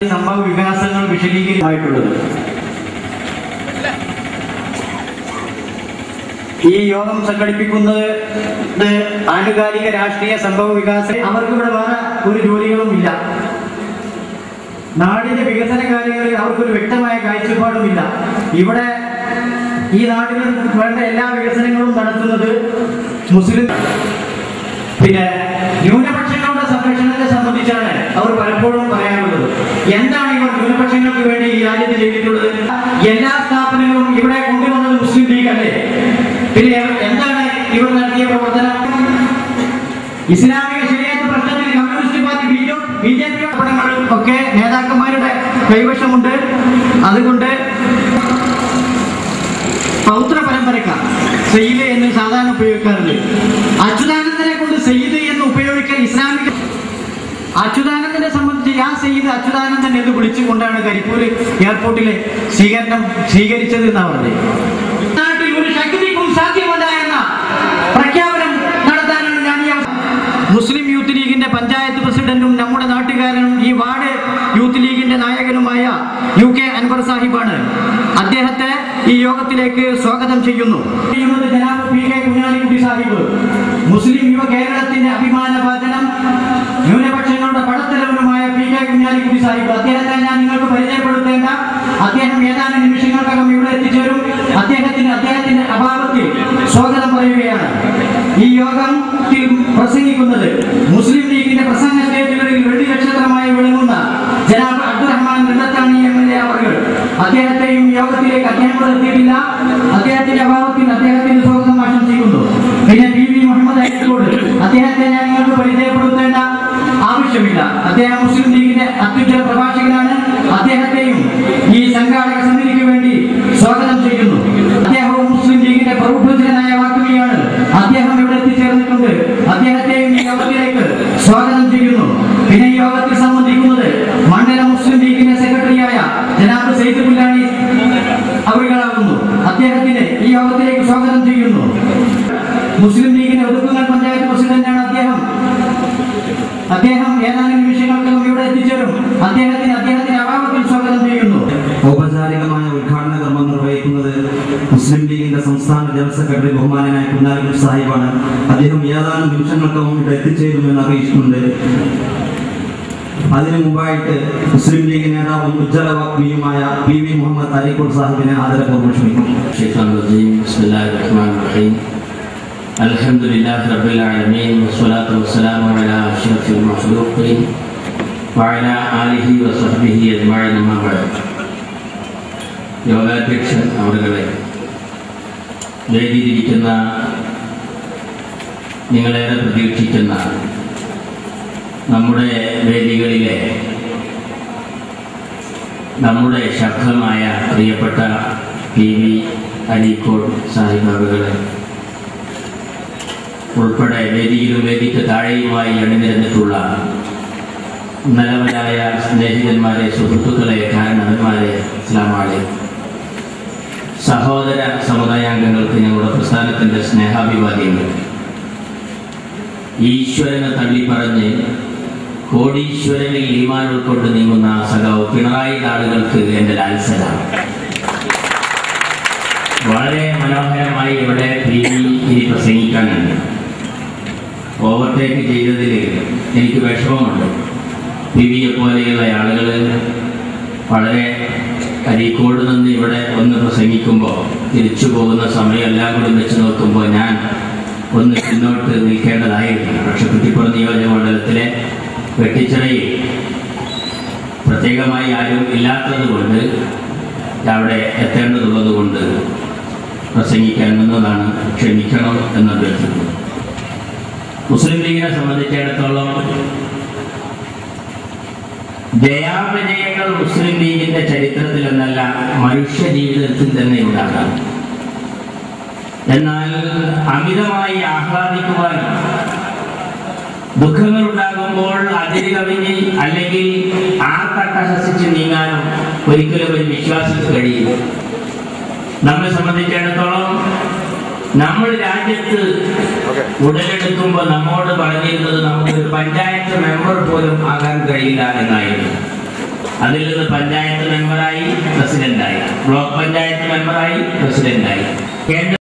സംഭവ വികാസങ്ങൾ വിശദീകരിച്ചിട്ടുള്ളത്. ഈ യോഗം സംഘടിപ്പിക്കുന്നത് ആനുകാലിക രാഷ്ട്രീയ സംഭവ വികാസം. അവർക്കിവിടെ വേറെ ഒരു ജോലികളും ഇല്ല. നാടിന്റെ വികസന കാര്യങ്ങളിൽ അവർക്കൊരു വ്യക്തമായ കാഴ്ചപ്പാടുമില്ല. ഇവിടെ ഈ നാട്ടിൽ വേണ്ട എല്ലാ വികസനങ്ങളും നടത്തുന്നത് മുസ്ലിം. പിന്നെ ന്യൂനപക്ഷങ്ങളുടെ സംരക്ഷണത്തെ സംബന്ധിച്ചാണ് അവർ പലപ്പോഴും പറയാനുള്ളത്. എന്താണ് ഇവർ ന്യൂനപക്ഷങ്ങൾക്ക് വേണ്ടി ഈ രാജ്യത്ത് ചെയ്തിട്ടുള്ളത്? എല്ലാ സ്ഥാപനങ്ങളും ഇവിടെ കൊണ്ടുവന്നത് മുസ്ലിം ലീഗ് അല്ലേ? പിന്നെ എന്താണ് ഇവർ നടത്തിയ പ്രവർത്തനം? ഇസ്ലാമിക ശരീഅത്ത് പ്രശ്നത്തിൽ കമ്മ്യൂണിസ്റ്റ് പാർട്ടി ബി.ജെ.പി ഒക്കെ നേതാക്കന്മാരുടെ കൈവശമുണ്ട്. അതുകൊണ്ട് പൗത്ര പരമ്പരക്ക സയ്യിദ് എന്ന് സാധാരണ ഉപയോഗിക്കാറുണ്ട്. അച്യുതാനന്ദനെ കൊണ്ട് സയ്യിദ് എന്ന് ഉപയോഗിക്കാൻ ഇസ്ലാമിക അച്യുതാനന്ദനെ സംബന്ധിച്ച് യാ സയ്യിദ് അച്യുതാനന്ദൻ എന്ന് വിളിച്ചുകൊണ്ടാണ് കരിപ്പൂര് എയർപോർട്ടിലെ സ്വീകരണം സ്വീകരിച്ചത് എന്നാണ് പറഞ്ഞത്. നാട്ടിൽ ഒരു ശക്തിക്കും സാധ്യമല്ല എന്ന പ്രഖ്യാപനം നടത്താനാണ് ഞാൻ മുസ്ലിം യൂത്ത് ലീഗിന്റെ പഞ്ചായത്ത് പ്രസിഡന്റും നമ്മുടെ നാട്ടുകാരനും ഈ വാർഡ് യൂത്ത് ലീഗിന്റെ നായകനുമായ UK അൻവർ സാഹിബാണ്. അദ്ദേഹത്തെ ഈ യോഗത്തിലേക്ക് സ്വാഗതം ചെയ്യുന്നു. ജനാബ് PK കുഞ്ഞാലിക്കുട്ടി സാഹിബ്, മുസ്ലിം യുവ കേരളത്തിന്റെ അഭിമാനഭാജനം, ന്യൂനപക്ഷങ്ങളുടെ പടത്തലവനുമായ PK കുഞ്ഞാലിക്കുട്ടി സാഹിബ്. അദ്ദേഹത്തെ ഞാൻ നിങ്ങൾക്ക് പരിചയപ്പെടുത്തേണ്ട. അദ്ദേഹം ഏതാനും നിമിഷങ്ങൾക്കകം ഇവിടെ എത്തിച്ചേരും. അദ്ദേഹത്തിന്റെ അഭാവത്തിൽ സ്വാഗതം പറയുകയാണ്. ഈ യോഗത്തിൽ പ്രസംഗിക്കുന്നത് മുസ്ലിം ലീഗിന്റെ പ്രസംഗ സ്റ്റേജുകളിൽ വെള്ളി നക്ഷത്രമായി വിളങ്ങുന്ന ജനാബ് അബ്ദുറഹ്മാൻ റിണ്ടത്താണി MLA അവർ. അദ്ദേഹത്തെയും യോഗത്തിലേക്ക് അദ്ദേഹം എത്തിയിട്ടില്ല. അദ്ദേഹത്തിന്റെ അഭാവത്തിൽ അദ്ദേഹത്തിന് സ്വാഗതം ആശംസിക്കുന്നു. പിന്നെ PV മുഹമ്മദ് അയ്യത്തോട് അദ്ദേഹത്തെ ഞാൻ നിങ്ങൾക്ക് പരിചയപ്പെടുത്തേണ്ട ആവശ്യമില്ല. അദ്ദേഹം മുസ്ലിം ലീഗിന്റെ അത്യുജ്വല പ്രഭാഷകനാണ്. അദ്ദേഹത്തെയും ഈ സംഘാടക സമിതിക്ക് വേണ്ടി സ്വാഗതം ചെയ്യുന്നു. അദ്ദേഹവും മുസ്ലിം ലീഗിന്റെ പ്രബുദ്ധനായ വാഗ്മിയാണ്. അദ്ദേഹം ഇവിടെ എത്തിച്ചേർന്നിട്ടുണ്ട്. അദ്ദേഹത്തെയും ഈ യോഗത്തിലേക്ക് സ്വാഗതം ചെയ്യുന്നു. പിന്നെ ഈ യോഗത്തിൽ സംബന്ധിക്കുന്നത് മണ്ഡല മുസ്ലിം ലീഗിന്റെ സെക്രട്ടറിയായ ജനാബ് സയ്യിദ് പുല്ലാനി അവരുകളാകുന്നു. അദ്ദേഹത്തിന് ഈ യോഗത്തിലേക്ക് സ്വാഗതം ചെയ്യുന്നു. മുസ്ലിം ലീഗിന്റെ ഒതുക്കുങ്ങൽ പഞ്ചായത്ത് പ്രസിഡന്റാണ് അദ്ദേഹം ഏതാനും നിമിഷങ്ങൾക്കകം ഇവിടെ എത്തിച്ചേരും. അദ്ദേഹത്തിന്റെ അഭാവത്തിൽ സ്വാഗതം ചെയ്യുന്നു. ഔപചാരികമായ ഉദ്ഘാടന കർമ്മം നിർവഹിക്കുന്നത് മുസ്ലിം ലീഗിന്റെ സംസ്ഥാന ജനറൽ സെക്രട്ടറി ബഹുമാനായ കുഞ്ഞാലിക്കുട്ടി സാഹിബാണ്. അദ്ദേഹം ഏതാനും നിമിഷങ്ങൾക്കകം ഇവിടെ എത്തിച്ചേരുമെന്ന് അറിയിച്ചിട്ടുണ്ട്. അതിനു മുമ്പായിട്ട് മുസ്ലിം ലീഗ് നേതാവും ഉജ്ജ്വല വാഗ്മിയുമായ PV മുഹമ്മദ് അരീക്കോട് സാഹിബിനെ ആദരപൂർവ്വം ക്ഷണിക്കുന്നു. അൽഹംദുലില്ലാഹി റബ്ബിൽ ആലമീൻ വസ്സലാത്തു വസ്സലാമു അലാ അഷ്റഫിൽ മഖ്ലൂഖീൻ വഅലാ ആലിഹി വസഹ്ബിഹി അജ്മഈൻ. അമ്മാ ബഅദ്. യോഗാധ്യക്ഷൻ അവരുകളെ, വേദിയിലിരിക്കുന്ന നിങ്ങളേറെ പ്രതീക്ഷിക്കുന്ന നമ്മുടെ വേദികളിലെ നമ്മുടെ ശബ്ദമായ പ്രിയപ്പെട്ട PV അരീക്കോട് സാഹിബ് അവരുകളെ ഉൾപ്പെടെ വേദിയിലും വേദിക്ക് താഴെയുമായി അണിനിരന്നിട്ടുള്ള നല്ലവരായ സ്നേഹിതന്മാരെ, സുഹൃത്തുക്കളെ, കാരണവന്മാരെ, അസ്സലാമു അലൈക്കും. സഹോദര സമുദായാംഗങ്ങൾക്ക് ഞങ്ങളുടെ പ്രസ്ഥാനത്തിന്റെ സ്നേഹാഭിവാദ്യങ്ങൾ. ഈശ്വരനെ തള്ളിപ്പറഞ്ഞ് കോടീശ്വരനിൽ ഈമാൻ ഉൾക്കൊണ്ട് നീങ്ങുന്ന സഖാവ് പിണറായി ആളുകൾക്ക് എൻ്റെ ലാൽസലാണ്. വളരെ മനോഹരമായി ഇവിടെ ഇനി പ്രസംഗിക്കാനുണ്ട്. ഓവർടേക്ക് ചെയ്തതിൽ എനിക്ക് വിഷമമുണ്ട്. PVയെ പോലെയുള്ള ആളുകൾ വളരെ അരീക്കോട് നിന്ന് ഇവിടെ ഒന്ന് പ്രസംഗിക്കുമ്പോൾ തിരിച്ചു പോകുന്ന സമയം എല്ലാം കൂടി വെച്ച് നോക്കുമ്പോൾ ഞാൻ ഒന്ന് പിന്നോട്ട് നിൽക്കേണ്ടതായിരുന്നു. പക്ഷെ കുറ്റിപ്പുറം നിയോജക മണ്ഡലത്തിലെ വെട്ടിച്ചിറയിൽ പ്രത്യേകമായി ആരും ഇല്ലാത്തത് കൊണ്ട് അവിടെ എത്തേണ്ടതുള്ളത് കൊണ്ട് പ്രസംഗിക്കാൻ നിന്നതാണ്. ക്ഷമിക്കണം എന്ന് അഭ്യർത്ഥിക്കുന്നു. മുസ്ലിം ലീഗിനെ സംബന്ധിച്ചിടത്തോളം ജയാപജയങ്ങൾ മുസ്ലിം ലീഗിന്റെ ചരിത്രത്തിൽ എന്നല്ല മനുഷ്യ ജീവിതത്തിൽ തന്നെ ഉണ്ടാകാം. എന്നാൽ അമിതമായി ആഹ്ലാദിക്കുവാനും ദുഃഖങ്ങൾ ഉണ്ടാകുമ്പോൾ അതിര് കവിഞ്ഞ് അല്ലെങ്കിൽ ആർത്തട്ടഹസിച്ച് നീങ്ങാനും ഒരിക്കലും ഒരു വിശ്വാസത്തിൽ കഴിയില്ല. നമ്മെ സംബന്ധിച്ചിടത്തോളം നമ്മൾ രാജ്യത്ത് ഉടലെടുക്കുമ്പോൾ നമ്മോട് പറഞ്ഞിരുന്നത് നമുക്കൊരു പഞ്ചായത്ത് മെമ്പർ പോലും ആകാൻ കഴിയില്ല എന്നായിരുന്നു. അതിൽ നിന്ന് പഞ്ചായത്ത് മെമ്പറായി, പ്രസിഡന്റായി, ബ്ലോക്ക് പഞ്ചായത്ത് മെമ്പറായി, പ്രസിഡന്റായി, കേന്ദ്ര